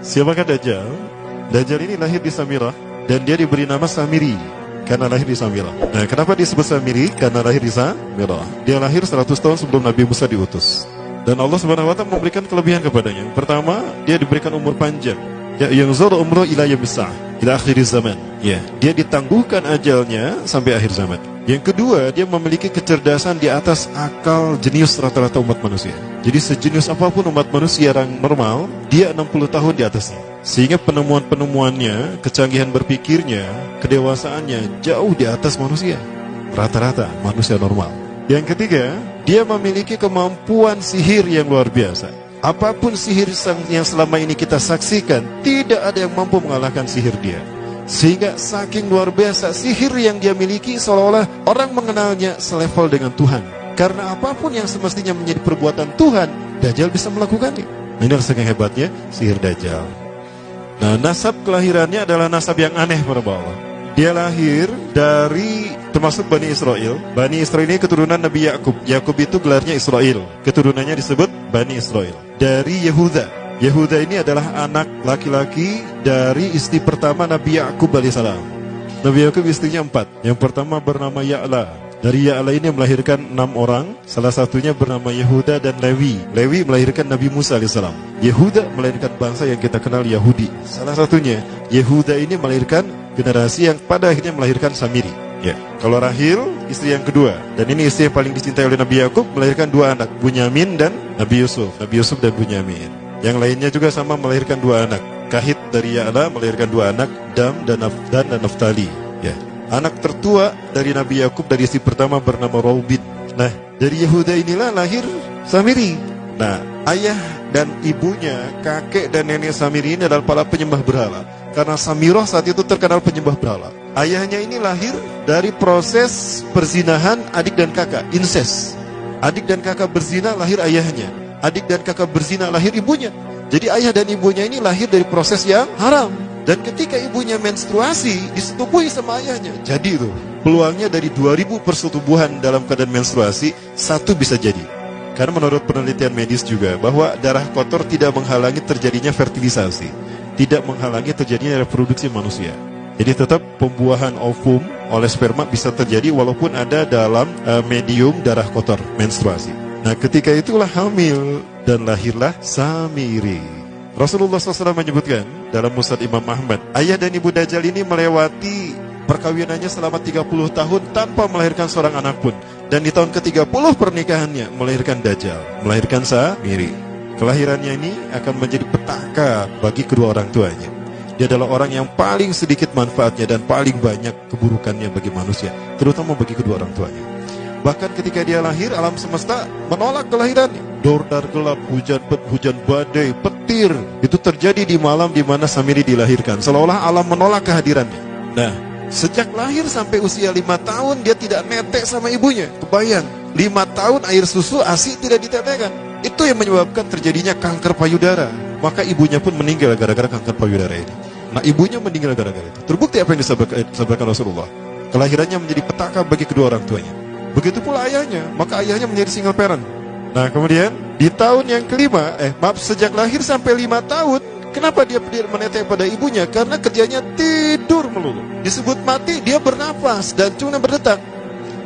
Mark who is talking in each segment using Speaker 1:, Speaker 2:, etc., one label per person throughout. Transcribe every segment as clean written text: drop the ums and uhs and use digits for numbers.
Speaker 1: Siapakah Dajjal? Dajjal ini lahir di Samirah dan dia diberi nama Samiri karena lahir di Samirah. Nah, kenapa disebut Samiri? Karena lahir di Samirah. Dia lahir 100 tahun sebelum Nabi Musa diutus. Dan Allah Subhanahu wa taala memberikan kelebihan kepadanya. Pertama, dia diberikan umur panjang. Ya, yang zara umru ila yabsa ila akhir zaman. Ya, dia ditangguhkan ajalnya sampai akhir zaman. Yang kedua, dia memiliki kecerdasan di atas akal jenius rata-rata umat manusia. Jadi sejenius apapun umat manusia yang normal, dia 60 tahun di atasnya. Sehingga penemuan-penemuannya, kecanggihan berpikirnya, kedewasaannya jauh di atas manusia. Rata-rata manusia normal. Yang ketiga, dia memiliki kemampuan sihir yang luar biasa. Apapun sihir yang selama ini kita saksikan, tidak ada yang mampu mengalahkan sihir dia. Sehingga saking luar biasa sihir yang dia miliki, seolah-olah orang mengenalnya selevel dengan Tuhan. Karena apapun yang semestinya menjadi perbuatan Tuhan, Dajjal bisa melakukannya. Ini saking hebatnya sihir Dajjal. Nah, nasab kelahirannya adalah nasab yang aneh para Allah. Dia lahir dari termasuk Bani Israel. Bani Israel ini keturunan Nabi Yakub. Yakub itu gelarnya Israel. Keturunannya disebut Bani Israel. Dari Yehuda. Yehuda ini adalah anak laki-laki dari istri pertama Nabi Yakub alaihissalam. Nabi Yakub istrinya 4. Yang pertama bernama Ya'la. Dari Ya'la ini melahirkan 6 orang. Salah satunya bernama Yehuda dan Lewi. Lewi melahirkan Nabi Musa alaihissalam. Yehuda melahirkan bangsa yang kita kenal Yahudi. Salah satunya Yehuda ini melahirkan generasi yang pada akhirnya melahirkan Samiri. Ya. Kalau Rahil istri yang kedua, dan ini istri yang paling dicintai oleh Nabi Yakub, melahirkan 2 anak, Bunyamin dan Nabi Yusuf. Nabi Yusuf dan Bunyamin. Yang lainnya juga sama melahirkan 2 anak. Kahit dari Ya'la melahirkan 2 anak, Dam dan Naftali. Ya. Anak tertua dari Nabi Yakub dari istri pertama bernama Raubin. Nah, dari Yehuda inilah lahir Samiri. Nah, ayah dan ibunya, kakek dan nenek Samiri ini adalah para penyembah berhala. Karena Samirah saat itu terkenal penyembah berhala. Ayahnya ini lahir dari proses perzinahan adik dan kakak, incest. Adik dan kakak berzina, lahir ayahnya. Adik dan kakak berzina, lahir ibunya. Jadi ayah dan ibunya ini lahir dari proses yang haram. Dan ketika ibunya menstruasi, disetubuhi sama ayahnya. Jadi itu, peluangnya dari 2000 persetubuhan dalam keadaan menstruasi, 1 bisa jadi. Karena menurut penelitian medis juga, bahwa darah kotor tidak menghalangi terjadinya fertilisasi, tidak menghalangi terjadinya reproduksi manusia. Jadi tetap pembuahan ovum oleh sperma bisa terjadi walaupun ada dalam medium darah kotor, menstruasi. Nah, ketika itulah hamil dan lahirlah Samiri. Rasulullah SAW menyebutkan dalam Musnad Imam Ahmad, ayah dan ibu Dajjal ini melewati perkawinannya selama 30 tahun tanpa melahirkan seorang anak pun. Dan di tahun ke-30 pernikahannya melahirkan Dajjal, melahirkan Samiri. Kelahirannya ini akan menjadi petaka bagi kedua orang tuanya. Dia adalah orang yang paling sedikit manfaatnya dan paling banyak keburukannya bagi manusia, terutama bagi kedua orang tuanya. Bahkan ketika dia lahir, alam semesta menolak kelahirannya. Dordar gelap, hujan badai, petir, itu terjadi di malam di mana Samiri dilahirkan. Seolah-olah alam menolak kehadirannya. Nah, sejak lahir sampai usia 5 tahun dia tidak netek sama ibunya. Kebayang, 5 tahun air susu ASI tidak ditetekkan. Itu yang menyebabkan terjadinya kanker payudara. Maka ibunya pun meninggal gara-gara kanker payudara ini. Nah, ibunya meninggal gara-gara itu. Terbukti apa yang disampaikan Rasulullah. Kelahirannya menjadi petaka bagi kedua orang tuanya. Begitu pula ayahnya, maka ayahnya menjadi single parent. Nah, kemudian di tahun yang kelima, sejak lahir sampai 5 tahun, kenapa dia menetek pada ibunya? Karena kerjanya tidur melulu. Disebut mati, dia bernafas dan cuma berdetak.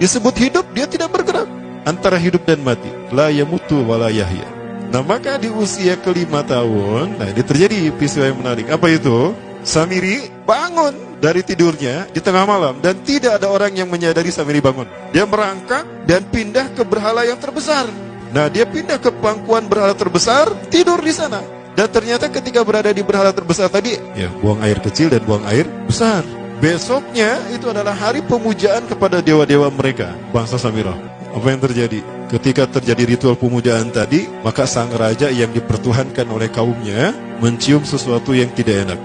Speaker 1: Disebut hidup, dia tidak bergerak. Antara hidup dan mati, la yamutu wa la yahya. Nah, maka di usia ke-5 tahun, nah ini terjadi peristiwa yang menarik. Apa itu? Samiri bangun dari tidurnya di tengah malam dan tidak ada orang yang menyadari Samiri bangun. Dia merangkak dan pindah ke berhala yang terbesar. Nah, dia pindah ke pangkuan berhala terbesar, tidur di sana. Dan ternyata ketika berada di berhala terbesar tadi, ya buang air kecil dan buang air besar. Besoknya itu adalah hari pemujaan kepada dewa-dewa mereka, bangsa Samirah. Apa yang terjadi? Ketika terjadi ritual pemujaan tadi, maka sang raja yang dipertuhankan oleh kaumnya mencium sesuatu yang tidak enak.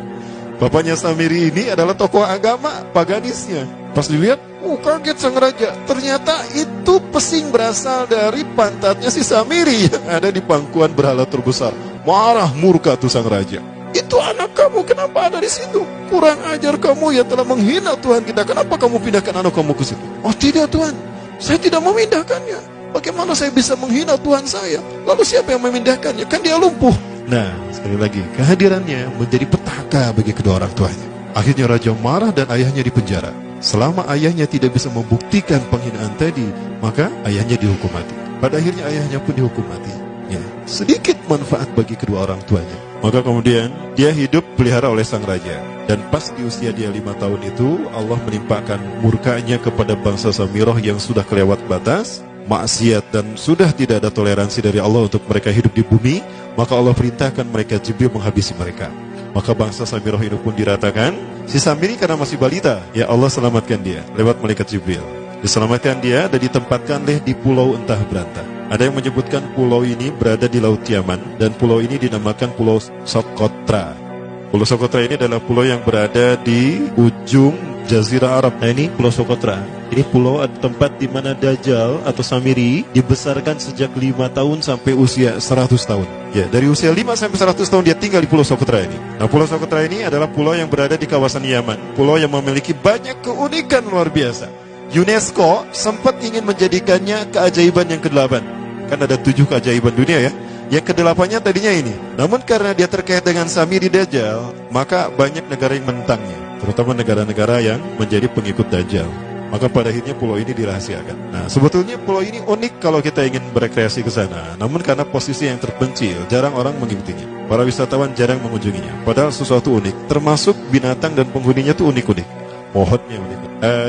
Speaker 1: Bapaknya Samiri ini adalah tokoh agama paganisnya. Pas dilihat, kaget sang raja. Ternyata itu pesing berasal dari pantatnya si Samiri yang ada di pangkuan berhala terbesar. Marah murka tuh sang raja. Itu anak kamu, kenapa ada di situ? Kurang ajar kamu yang telah menghina Tuhan kita. Kenapa kamu pindahkan anak kamu ke situ? Oh tidak Tuhan, saya tidak memindahkannya. Bagaimana saya bisa menghina Tuhan saya? Lalu siapa yang memindahkannya? Kan dia lumpuh. Nah, sekali lagi, kehadirannya menjadi petaka bagi kedua orang tuanya. Akhirnya raja marah dan ayahnya dipenjara. Selama ayahnya tidak bisa membuktikan penghinaan tadi, maka ayahnya dihukum mati. Pada akhirnya ayahnya pun dihukum mati. Ya, sedikit manfaat bagi kedua orang tuanya. Maka kemudian dia hidup pelihara oleh sang raja. Dan pas di usia dia 5 tahun itu, Allah menimpakan murkanya kepada bangsa Samirah yang sudah kelewat batas, maksiat, dan sudah tidak ada toleransi dari Allah untuk mereka hidup di bumi. Maka Allah perintahkan mereka Jibril menghabisi mereka. Maka bangsa Samirah itu pun diratakan. Si Samiri karena masih balita, ya Allah selamatkan dia lewat malaikat Jibril. Diselamatkan dia dan ditempatkanlah di pulau entah berantah. Ada yang menyebutkan pulau ini berada di Laut Yaman, dan pulau ini dinamakan Pulau Socotra. Pulau Socotra ini adalah pulau yang berada di ujung Jazirah Arab. Nah, ini Pulau Socotra. Ini pulau tempat di mana Dajjal atau Samiri dibesarkan sejak 5 tahun sampai usia 100 tahun. Ya, dari usia 5 sampai 100 tahun dia tinggal di Pulau Socotra ini. Nah, Pulau Socotra ini adalah pulau yang berada di kawasan Yaman. Pulau yang memiliki banyak keunikan luar biasa. UNESCO sempat ingin menjadikannya keajaiban yang ke-8. Kan ada 7 keajaiban dunia ya. Yang ke-8-nya tadinya ini. Namun karena dia terkait dengan Samiri Dajjal, maka banyak negara yang menentangnya, terutama negara-negara yang menjadi pengikut Dajjal. Maka pada akhirnya pulau ini dirahasiakan. Nah, sebetulnya pulau ini unik kalau kita ingin berekreasi ke sana. Namun karena posisi yang terpencil, jarang orang mengikutinya. Para wisatawan jarang mengunjunginya. Padahal sesuatu unik, termasuk binatang dan penghuninya tuh unik-unik. Pohonnya unik.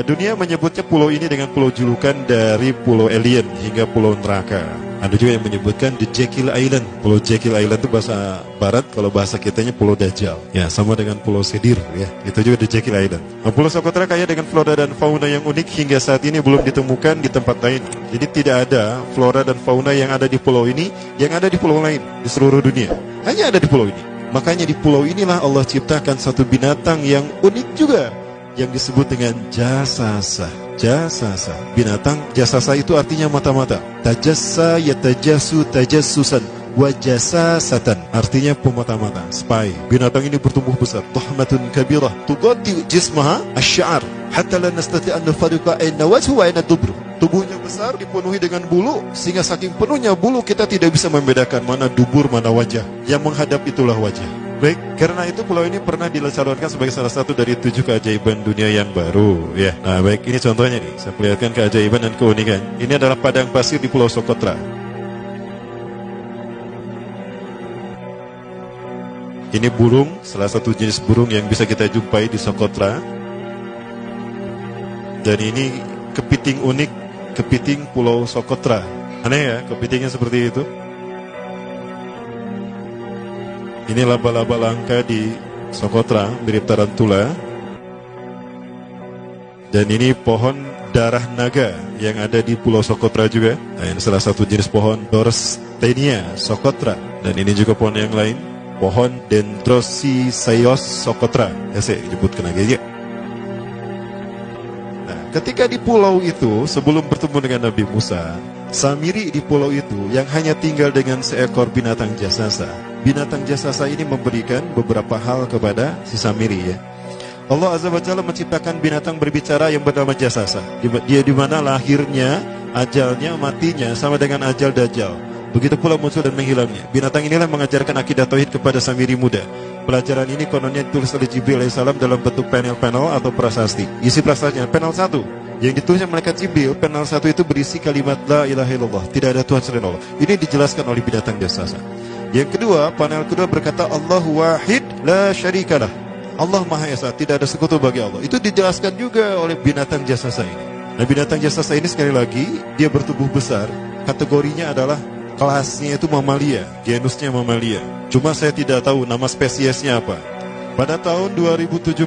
Speaker 1: Dunia menyebutnya pulau ini dengan pulau julukan dari pulau alien hingga pulau neraka. Ada juga yang menyebutkan The Jekyll Island. Pulau Jekyll Island itu bahasa barat, kalau bahasa kitanya Pulau Dajjal. Ya, sama dengan Pulau Sedir ya. Itu juga The Jekyll Island. Nah, Pulau Socotra kaya dengan flora dan fauna yang unik hingga saat ini belum ditemukan di tempat lain. Jadi tidak ada flora dan fauna yang ada di pulau ini yang ada di pulau lain di seluruh dunia. Hanya ada di pulau ini. Makanya di pulau inilah Allah ciptakan satu binatang yang unik juga, yang disebut dengan jasasa. Jasasa. Binatang jasasa itu artinya mata-mata. Tajassa yatajassu tajassusan wa jasasatan. Artinya pemata-mata, spy. Binatang ini bertumbuh besar. Tahmatun kabirah tughatti jismaha asy-sya'r hatta la nastati an nafariqa ayna wajhu wa ayna dubru. Tubuhnya besar, dipenuhi dengan bulu, sehingga saking penuhnya bulu kita tidak bisa membedakan mana dubur, mana wajah. Yang menghadap itulah wajah. Baik, karena itu pulau ini pernah dilesarkan sebagai salah satu dari 7 keajaiban dunia yang baru ya. Nah baik, ini contohnya nih, saya perlihatkan keajaiban dan keunikan. Ini adalah padang pasir di Pulau Socotra. Ini burung, salah satu jenis burung yang bisa kita jumpai di Socotra. Dan ini kepiting unik, kepiting Pulau Socotra. Aneh ya, kepitingnya seperti itu. Ini laba-laba langka di Socotra, mirip tarantula. Dan ini pohon darah naga yang ada di Pulau Socotra juga. Nah, ini salah satu jenis pohon Dorstenia Socotra. Dan ini juga pohon yang lain, pohon Dendrocysaios Socotra. Ya saya menyebutkan lagi ya. Nah, ketika di pulau itu, sebelum bertemu dengan Nabi Musa, Samiri di pulau itu yang hanya tinggal dengan seekor binatang jasasa. Binatang jasasa ini memberikan beberapa hal kepada si Samiri ya. Allah Azza wa Jalla menciptakan binatang berbicara yang bernama jasasa. Dia di mana lahirnya, ajalnya, matinya sama dengan ajal Dajjal. Begitu pula muncul dan menghilangnya. Binatang inilah mengajarkan akidah tauhid kepada Samiri muda. Pelajaran ini kononnya ditulis oleh Jibril alaihissalam dalam bentuk panel-panel atau prasasti. Isi prasastinya panel 1 yang ditulisnya malaikat Jibril. Panel 1 itu berisi kalimat la ilaha illallah, tidak ada Tuhan selain Allah. Ini dijelaskan oleh binatang jasasa. Yang kedua, panel kedua berkata Allahu wahid la syarikalah. Allah Maha Esa, tidak ada sekutu bagi Allah. Itu dijelaskan juga oleh binatang jasasa ini. Nah, binatang jasasa ini sekali lagi dia bertubuh besar. Kategorinya adalah kelasnya itu mamalia, genusnya mamalia. Cuma saya tidak tahu nama spesiesnya apa. Pada tahun 2017,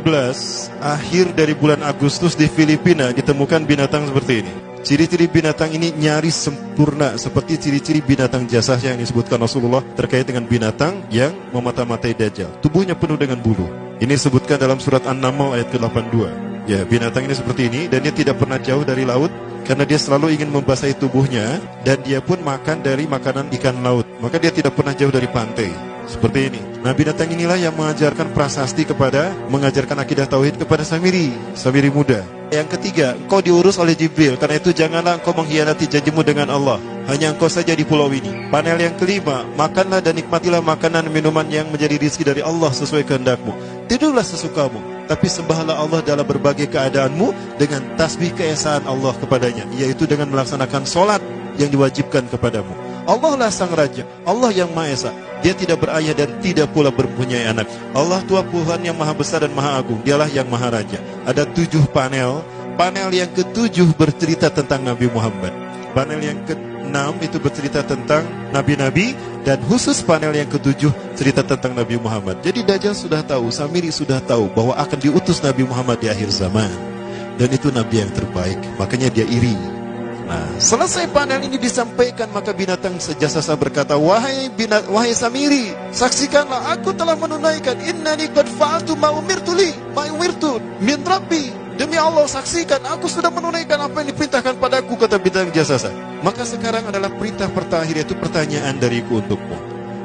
Speaker 1: akhir dari bulan Agustus di Filipina ditemukan binatang seperti ini. Ciri-ciri binatang ini nyaris sempurna seperti ciri-ciri binatang jasasa yang disebutkan Rasulullah terkait dengan binatang yang memata-matai Dajjal. Tubuhnya penuh dengan bulu. Ini disebutkan dalam surat An-Naml ayat ke-82. Ya, binatang ini seperti ini dan dia tidak pernah jauh dari laut karena dia selalu ingin membasahi tubuhnya dan dia pun makan dari makanan ikan laut. Maka dia tidak pernah jauh dari pantai. Seperti ini. Nah, binatang inilah yang mengajarkan prasasti mengajarkan akidah tauhid kepada Samiri muda. Yang ketiga, engkau diurus oleh Jibril. Karena itu janganlah engkau mengkhianati janjimu dengan Allah. hanya engkau saja di pulau ini. Panel yang kelima, makanlah dan nikmatilah makanan minuman yang menjadi rezeki dari Allah sesuai kehendakmu. Tidurlah sesukamu, tapi sembahlah Allah dalam berbagai keadaanmu dengan tasbih keesaan Allah kepadanya, yaitu dengan melaksanakan solat yang diwajibkan kepadamu. Allah lah sang raja, Allah yang Maha Esa. Dia tidak berayah dan tidak pula mempunyai anak. Allah Tuhan Tuhan yang maha besar dan maha agung. Dialah yang maha raja. Ada 7 panel. Panel yang ke-7 bercerita tentang Nabi Muhammad. Panel yang ke-6 itu bercerita tentang nabi-nabi, dan khusus panel yang ke-7 cerita tentang Nabi Muhammad. Jadi Dajjal sudah tahu, Samiri sudah tahu bahwa akan diutus Nabi Muhammad di akhir zaman, dan itu nabi yang terbaik, makanya dia iri. Nah, selesai panel ini disampaikan, maka binatang sejasasa berkata, wahai Samiri, saksikanlah aku telah menunaikan, innani qad fa'altu ma umirtu min rabbi. Demi Allah, saksikan, aku sudah menunaikan apa yang diperintahkan padaku, kata bintang jasasa. Maka sekarang adalah perintah terakhir, yaitu pertanyaan dariku untukmu.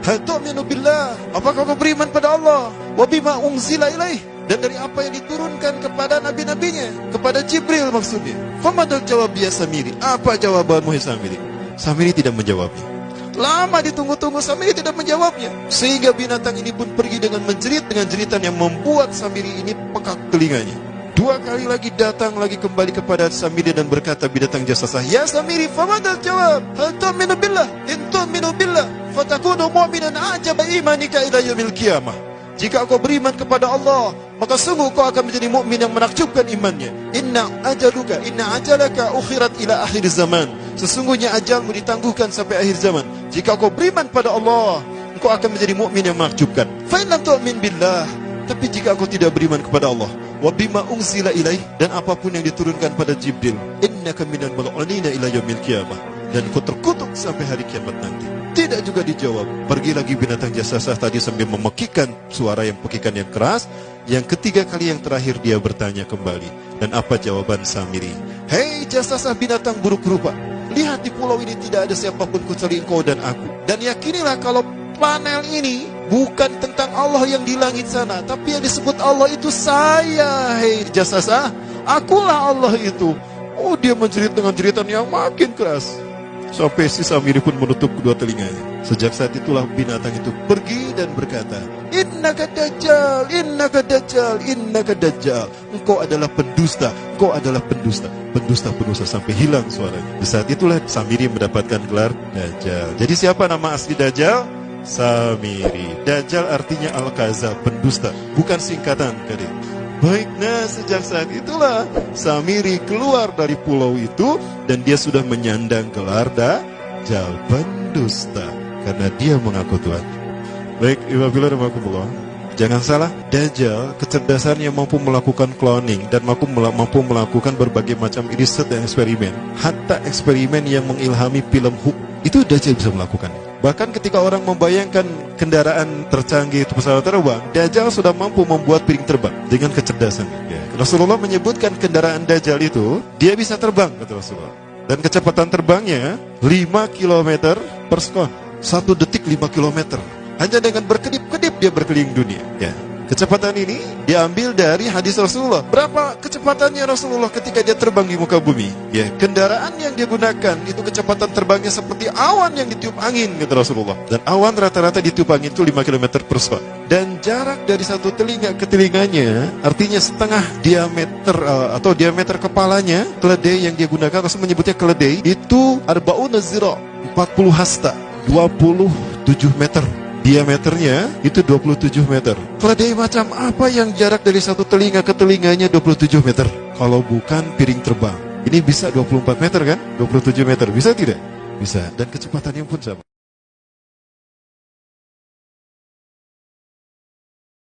Speaker 1: Hal tu'minu billah, apakah kau beriman pada Allah? Wa bima unzila ilaih, dan dari apa yang diturunkan kepada nabi-nabinya, kepada Jibril maksudnya. Famadal jawab ya Samiri, apa jawabanmu ya Samiri? Samiri tidak menjawabnya. Lama ditunggu-tunggu, Samiri tidak menjawabnya, sehingga binatang ini pun pergi dengan menjerit, dengan jeritan yang membuat Samiri ini pekak telinganya. 2 kali lagi datang lagi kembali kepada Samiri dan berkata binatang jasasa, ya Samiri, famadal jawab, hal tu'minu billah, in tu'minu billah fatakunu mu'minan ajaba imanika ila yaumil qiyamah. Jika kau beriman kepada Allah, maka sungguh kau akan menjadi mukmin yang menakjubkan imannya. Inna ajalaka ukhirat ila akhir zaman. Sesungguhnya ajalmu ditangguhkan sampai akhir zaman. Jika kau beriman pada Allah, kau akan menjadi mukmin yang menakjubkan. Fa in lam tu'min billah, tapi jika kau tidak beriman kepada Allah, wa bima unzila ilaih, dan apapun yang diturunkan pada Jibril, innaka minal mal'unina ila yaumil qiyamah, dan kau terkutuk sampai hari kiamat nanti. Tidak juga dijawab. Pergi lagi binatang jasasa tadi sambil memekikkan suara yang pekikan yang keras. Yang ketiga kali yang terakhir dia bertanya kembali. Dan apa jawaban Samiri? Hei jasasa binatang buruk rupa, lihat di pulau ini tidak ada siapapun kecuali engkau dan aku. Dan yakinilah kalau panel ini bukan tentang Allah yang di langit sana, tapi yang disebut Allah itu saya. Hei jasasa, akulah Allah itu. Oh, dia menjerit dengan jeritan yang makin keras, sampai si Samiri pun menutup kedua telinganya. Sejak saat itulah binatang itu pergi dan berkata, innaka dajjal, innaka dajjal, innaka dajjal. Engkau adalah pendusta, engkau adalah pendusta, pendusta sampai hilang suaranya. Di saat itulah Samiri mendapatkan gelar Dajjal. Jadi siapa nama asli Dajjal? Samiri. Dajjal artinya Al-Kazab, pendusta, bukan singkatan kadek. Baik, nah sejak saat itulah Samiri keluar dari pulau itu, dan dia sudah menyandang gelar Dajjal, pendusta, karena dia mengaku Tuhan. Baik, Iwabillah rahmatullah. Jangan salah, Dajjal kecerdasannya mampu melakukan cloning dan mampu melakukan berbagai macam riset dan eksperimen. Hatta eksperimen yang mengilhami film Hook, itu Dajjal bisa melakukan. Bahkan ketika orang membayangkan kendaraan tercanggih itu pesawat terbang, Dajjal sudah mampu membuat piring terbang dengan kecerdasan. Ya. Rasulullah menyebutkan kendaraan Dajjal itu, dia bisa terbang, kata Rasulullah. Dan kecepatan terbangnya 5 km per sekon. 1 detik 5 km. Hanya dengan berkedip-kedip dia berkeliling dunia. Ya. Kecepatan ini diambil dari hadis Rasulullah. Berapa kecepatannya Rasulullah ketika dia terbang di muka bumi? Ya, kendaraan yang dia gunakan itu kecepatan terbangnya seperti awan yang ditiup angin, kata Rasulullah. Dan awan rata-rata ditiup angin itu 5 km per sekon. Dan jarak dari satu telinga ke telinganya, artinya setengah diameter atau diameter kepalanya, keledai yang dia gunakan, Rasul menyebutnya keledai, itu arba'una zira, 40 hasta, 27 meter. Diameternya itu 27 meter. Keledai macam apa yang jarak dari satu telinga ke telinganya 27 meter? Kalau bukan piring terbang. Ini bisa 24 meter kan? 27 meter. Bisa tidak? Bisa. Dan kecepatannya pun sama.